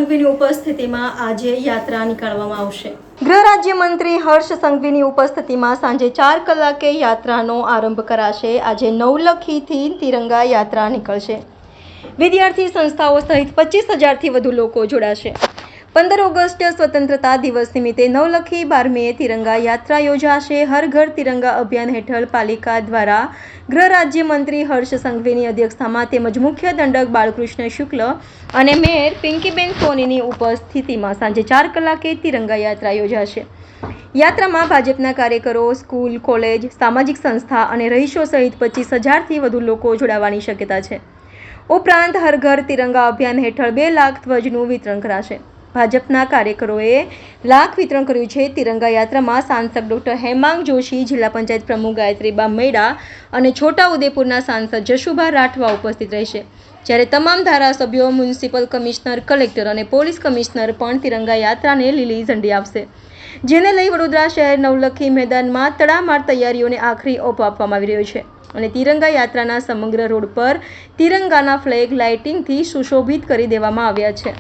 સંઘવીની ઉપસ્થિતિમાં આજે યાત્રા નીકાળવામાં આવશે। ગૃહ રાજ્યમંત્રી હર્ષ સંઘવીની ઉપસ્થિતિમાં સાંજે 4 કલાકે યાત્રાનો આરંભ કરાશે। આજે નવલખીથી તિરંગા યાત્રા નીકળશે। વિદ્યાર્થી સંસ્થાઓ સહિત 25,000થી વધુ લોકો જોડાશે। 15 ઓગસ્ટ સ્વતંત્રતા દિવસ નિમિત્તે નવલખી 12મીએ તિરંગા યાત્રા યોજાશે। હર ઘર તિરંગા અભિયાન હેઠળ પાલિકા દ્વારા ગૃહ રાજ્યમંત્રી હર્ષ સંઘવીની અધ્યક્ષતામાં તેમજ મુખ્ય દંડક બાલકૃષ્ણ શુક્લ અને મેયર પિંકીબેન સોનીની ઉપસ્થિતિમાં સાંજે 4 કલાકે તિરંગા યાત્રા યોજાશે। યાત્રામાં ભાજપના કાર્યકરો, સ્કૂલ, કોલેજ, સામાજિક સંસ્થા અને રહીશો સહિત 25,000થી વધુ લોકો જોડાવાની શક્યતા છે। ઉપરાંત હર ઘર તિરંગા અભિયાન હેઠળ 2 લાખ ધ્વજનું વિતરણ કરાશે। ભાજપના કાર્યકરોએ લાખ વિતરણ કર્યું છે। તિરંગા યાત્રામાં સાંસદ ડોક્ટર હેમાંગ જોશી, જિલ્લા પંચાયત પ્રમુખ ગાયત્રીબા મેડા અને છોટા ઉદેપુરના સાંસદ જશુભા રાઠવા ઉપસ્થિત રહેશે। જ્યારે તમામ ધારાસભ્યો, મ્યુનિસિપલ કમિશનર, કલેક્ટર અને પોલીસ કમિશનર પણ તિરંગા યાત્રાને લીલી ઝંડી આપશે, જેને લઈ વડોદરા શહેર નવલખી મેદાનમાં તડામાર તૈયારીઓને આખરી ઓપ આપવામાં આવી રહ્યો છે અને તિરંગા યાત્રાના સમગ્ર રોડ પર તિરંગાના ફ્લેગ લાઇટિંગથી સુશોભિત કરી દેવામાં આવ્યા છે।